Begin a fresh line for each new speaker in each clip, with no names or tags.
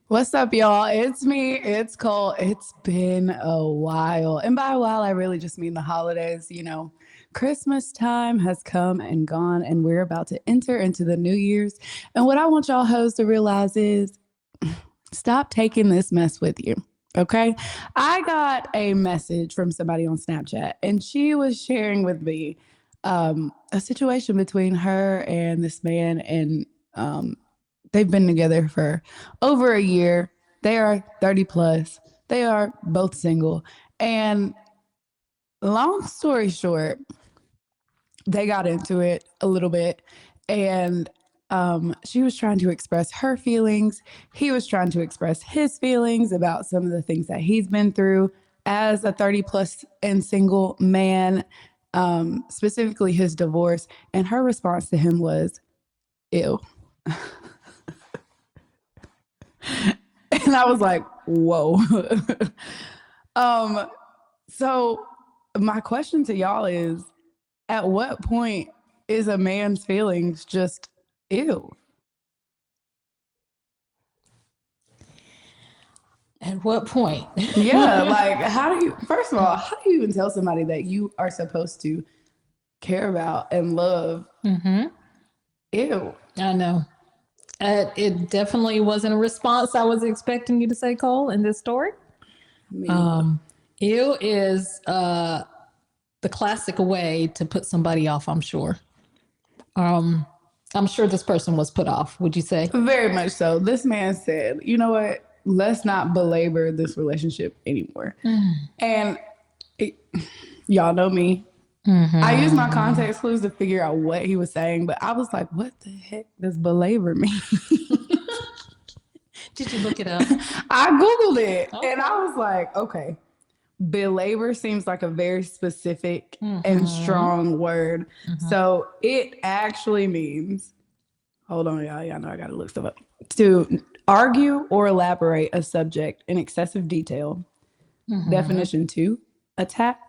What's up, y'all? It's me. It's Cole. It's been a while. And by a while, I really just mean the holidays. Christmas time has come and gone, and we're about to enter into the New Year's. And what I want y'all hoes to realize is stop taking this mess with you. Okay. I got a message from somebody on Snapchat, and she was sharing with me a situation between her and this man. And they've been together for over a year. They are 30 plus. They are both single. And long story short, they got into it a little bit. And she was trying to express her feelings. He was trying to express his feelings about some of the things that he's been through as a 30 plus and single man, specifically his divorce. And her response to him was, ew. And I was like, whoa. So my question to y'all is, at what point is a man's feelings just ew?
At what point?
Yeah, like first of all, how do you even tell somebody that you are supposed to care about and love? Ew.
I know. It definitely wasn't a response I was expecting you to say, Cole, in this story. Ew is the classic way to put somebody off, I'm sure. I'm sure this person was put off, would you say?
Very much so. This man said, you know what? Let's not belabor this relationship anymore. And y'all know me. I used my context clues to figure out what he was saying, but I was like, what the heck does belabor mean?
Did you look it up?
I Googled it and I was like, okay, belabor seems like a very specific and strong word. So it actually means, hold on, y'all. Y'all know I got to look stuff up. To argue or elaborate a subject in excessive detail. Definition 2, attack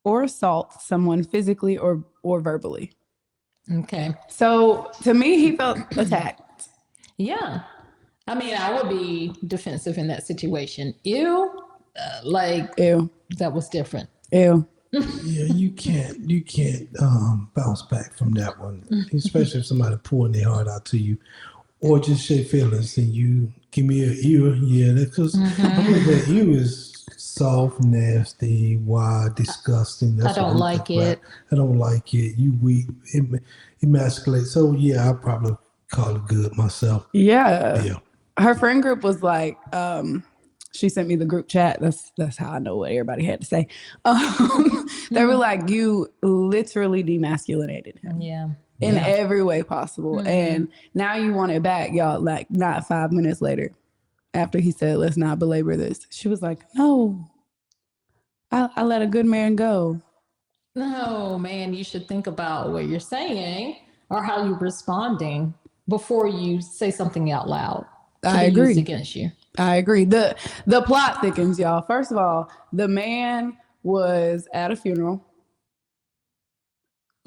or assault someone physically or verbally.
Okay.
So to me, he felt attacked.
Yeah. I mean, I would be defensive in that situation. Ew.
Ew.
That was different.
Ew.
Yeah, you can't bounce back from that one, especially if somebody pouring their heart out to you, or just share feelings and you give me an ear. Yeah, because that ear is soft, nasty, wild, disgusting. That's
I don't like it.
I don't like it. You weak, emasculate. So yeah, I probably call it good myself.
Yeah. Her friend group was like, she sent me the group chat. That's how I know what everybody had to say. They were like, you literally demasculinated him.
Yeah.
In every way possible. And now you want it back, y'all. Like, not 5 minutes later, after he said, let's not belabor this, she was like, no, I let a good man go.
No, man, you should think about what you're saying or how you're responding before you say something out loud.
I agree.
Used against you.
I agree. The plot thickens, y'all. First of all, the man was at a funeral.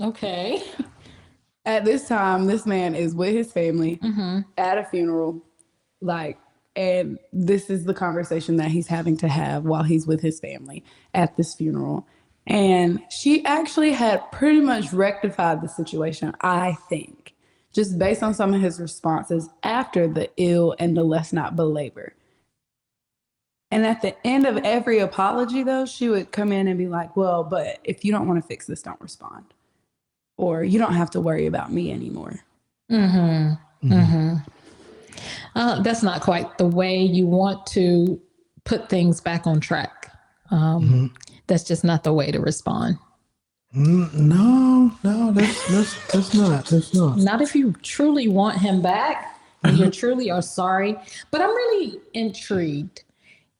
Okay.
At this time, this man is with his family at a funeral, and this is the conversation that he's having to have while he's with his family at this funeral. And she actually had pretty much rectified the situation, I think, just based on some of his responses after the ill and the let's not belabor. And at the end of every apology, though, she would come in and be like, well, but if you don't want to fix this, don't respond. Or you don't have to worry about me anymore.
That's not quite the way you want to put things back on track. That's just not the way to respond.
No, that's not. That's not.
Not if you truly want him back and you truly are sorry. But I'm really intrigued.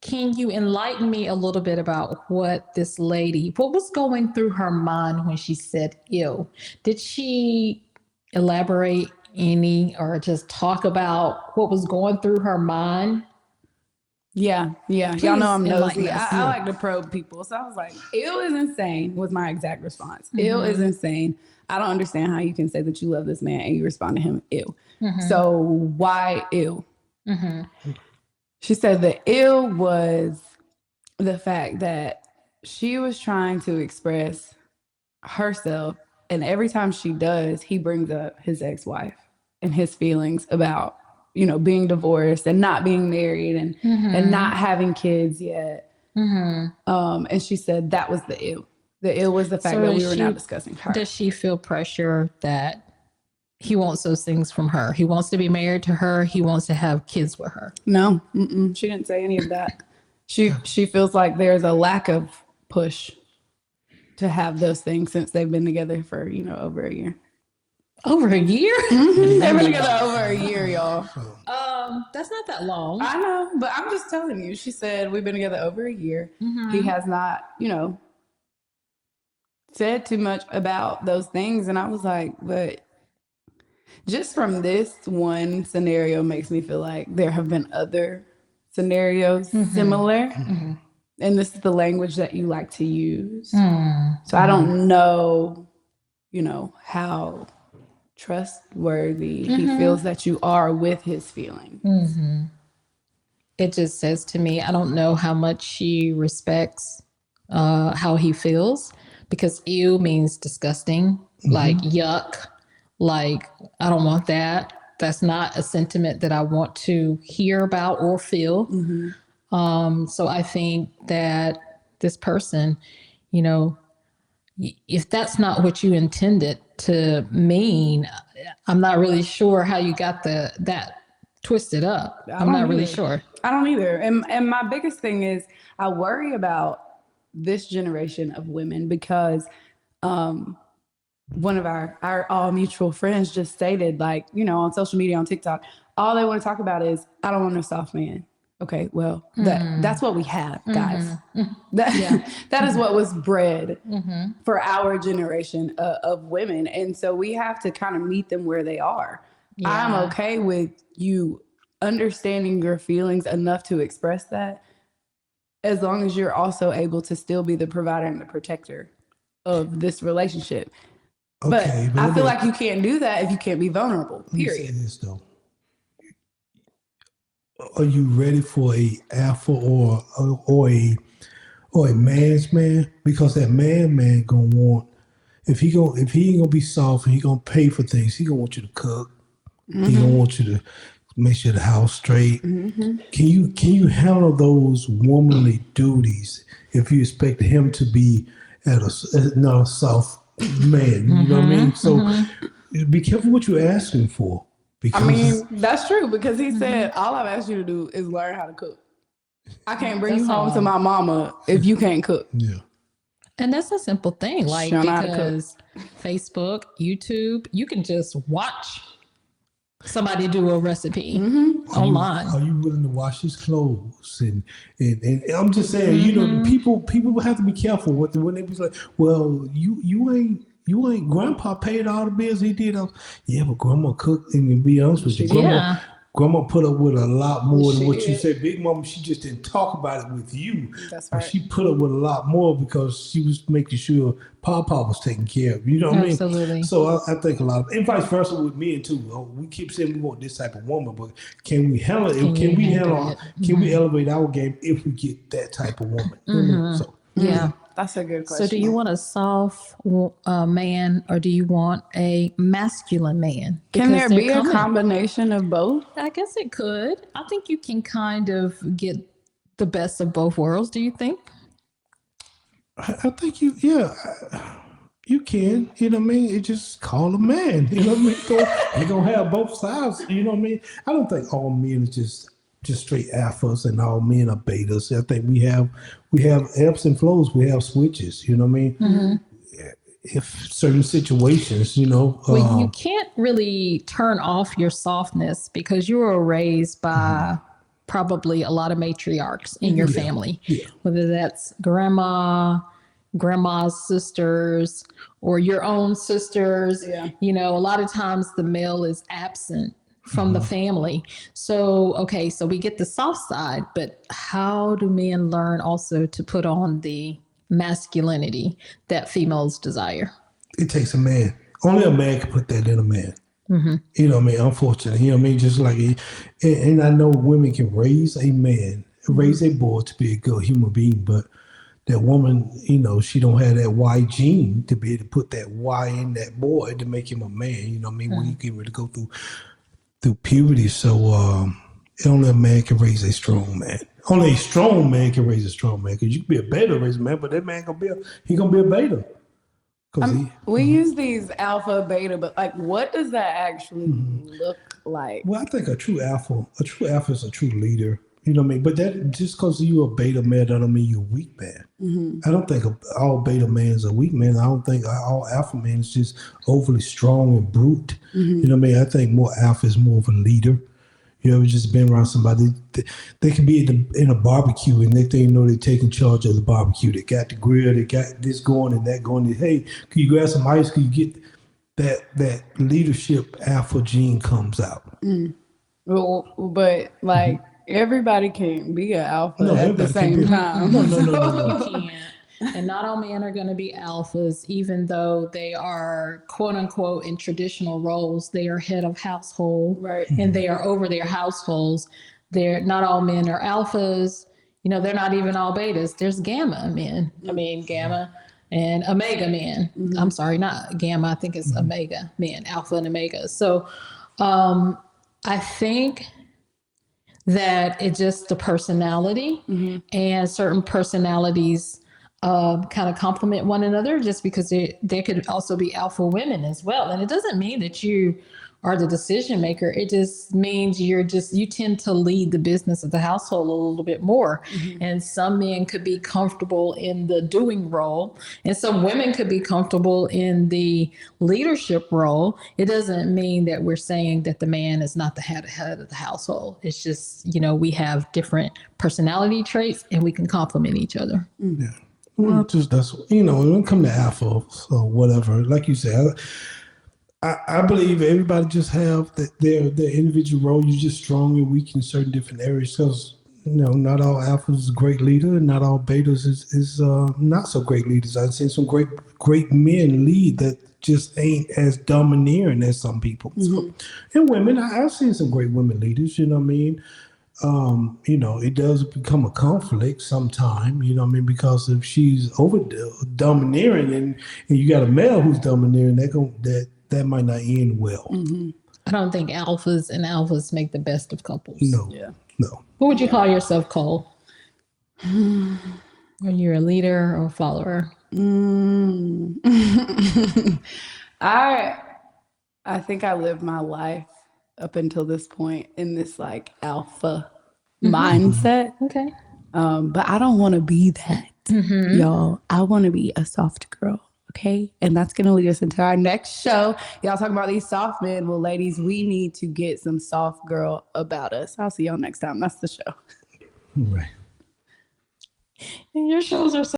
Can you enlighten me a little bit about what was going through her mind when she said ew? Did she elaborate any or just talk about what was going through her mind?
Yeah. Y'all know I'm nosy. I like to probe people. So I was like, ew is insane was my exact response. Ew is insane. I don't understand how you can say that you love this man and you respond to him, ew. So why ew? She said the ill was the fact that she was trying to express herself, and every time she does, he brings up his ex-wife and his feelings about, being divorced and not being married and not having kids yet. And she said that was the ill. The ill was the fact that we were now discussing her.
Does she feel pressure that he wants those things from her? He wants to be married to her. He wants to have kids with her.
No, she didn't say any of that. She feels like there's a lack of push to have those things since they've been together for, over a year.
Over a year?
They've been together over a year, y'all.
That's not that long.
I know, but I'm just telling you. She said we've been together over a year. He has not, said too much about those things. And I was like, but just from this one scenario makes me feel like there have been other scenarios similar. And this is the language that you like to use. So I don't know, how trustworthy he feels that you are with his feelings.
It just says to me, I don't know how much she respects how he feels, because ew means disgusting, like yuck, like I don't want that. That's not a sentiment that I want to hear about or feel. So I think that this person, if that's not what you intended to mean, I'm not really sure how you got that twisted up. I'm not really sure.
I don't either. And my biggest thing is I worry about this generation of women because one of our all mutual friends just stated, like, on social media, on TikTok, all they want to talk about is, I don't want no soft man. Okay, well, that's what we have, guys. That is what was bred for our generation of women. And so we have to kind of meet them where they are. I'm okay with you understanding your feelings enough to express that, as long as you're also able to still be the provider and the protector of this relationship. Okay, but I feel like you can't do that if you can't be vulnerable, period.
Let me say this, though. Are you ready for a alpha or a man's man? Because that man gonna want, if he ain't gonna be soft and he gonna pay for things, he gonna want you to cook. He gonna want you to make sure the house straight. Can you handle those womanly duties if you expect him to be not a soft man? You know what I mean? So be careful what you're asking for.
Because that's true, because he said, all I've asked you to do is learn how to cook. I can't bring you home to my mama if you can't cook.
Yeah.
And that's a simple thing. Like, because Facebook, YouTube, you can just watch somebody do a recipe online.
Are you willing to wash his clothes? And I'm just saying, people have to be careful when they be like, well, you ain't grandpa paid all the bills he did. Yeah, but grandma cooked, and to be honest with you, grandma put up with a lot more than what you said. Big mama, she just didn't talk about it with you.
That's right.
She put up with a lot more because she was making sure Papa was taken care of. You know what I mean?
Absolutely.
So I think a lot of, and vice versa with me too. We keep saying we want this type of woman, but can we handle it? Can we elevate our game if we get that type of woman? So
that's a good question.
So do you want a soft man, or do you want a masculine man?
Because can there be a combination of both?
I guess it could. I think you can kind of get the best of both worlds. Do you think?
I think you can. You know what I mean? It just call a man. You know what I mean? You're gonna have both sides. You know what I mean? I don't think all men are just straight alphas and all men are betas. I think we have ebbs and flows. We have switches. You know what I mean? If certain situations,
well, you can't really turn off your softness because you were raised by probably a lot of matriarchs in your family, whether that's grandma's sisters or your own sisters. A lot of times the male is absent from the family. So we get the soft side, but how do men learn also to put on the masculinity that females desire?
It takes a man. Only a man can put that in a man. You know what I mean? Unfortunately, you know what I mean? Just like, and I know women can raise a man, raise a boy to be a good human being, but that woman, you know, she don't have that Y gene to be able to put that Y in that boy to make him a man. You know what I mean? When you get ready to go through puberty, so only a man can raise a strong man. Only a strong man can raise a strong man. Because you can be a beta raise man, but that man gonna be a beta.
We use these alpha, beta, but like, what does that actually look like?
Well, I think a true alpha is a true leader. You know what I mean? But that just because you're a beta man, that don't mean you're a weak man. I don't think all beta mans are weak men. I don't think all alpha men is just overly strong and brute. You know what I mean? I think more alpha is more of a leader. You ever just been around somebody? They can be in a barbecue and next thing you know, they're taking charge of the barbecue. They got the grill, they got this going and that going. Hey, can you grab some ice? Can you get that leadership alpha gene comes out?
Well, but like everybody can't be an alpha at the same time.
No.
You can't. And not all men are going to be alphas, even though they are quote unquote in traditional roles. They are head of household,
Right.
And they are over their households. They're not all men are alphas. You know, they're not even all betas. There's gamma men. I mean, gamma and omega men. I'm sorry, not gamma. I think it's omega men, alpha and omega. So I think that it's just the personality, and certain personalities kind of complement one another, just because there could also be alpha women as well. And it doesn't mean that you are the decision maker. It just means you tend to lead the business of the household a little bit more. And some men could be comfortable in the doing role, and some women could be comfortable in the leadership role. It doesn't mean that we're saying that the man is not the head of the household. It's just, you know, we have different personality traits and we can complement each other.
Yeah. Well, just that's, you know, when it comes to alpha or whatever, like you said, I believe everybody just have their individual role. You're just strong and weak in certain different areas. Because, you know, not all alphas is a great leader, and not all betas is not so great leaders. I've seen some great men lead that just ain't as domineering as some people. So, and women, I've seen some great women leaders. You know what I mean? You know, it does become a conflict sometime, you know what I mean? Because if she's over domineering and you got a male who's domineering, that might not end well.
I don't think alphas and alphas make the best of couples.
No.
What would you call yourself, Cole? Are you a leader or a follower?
I think I lived my life up until this point in this like alpha mindset.
Okay.
But I don't want to be that, y'all. I want to be a soft girl. Okay. And that's going to lead us into our next show. Y'all talking about these soft men. Well, ladies, we need to get some soft girl about us. I'll see y'all next time. That's the show.
Right.
And your shows are so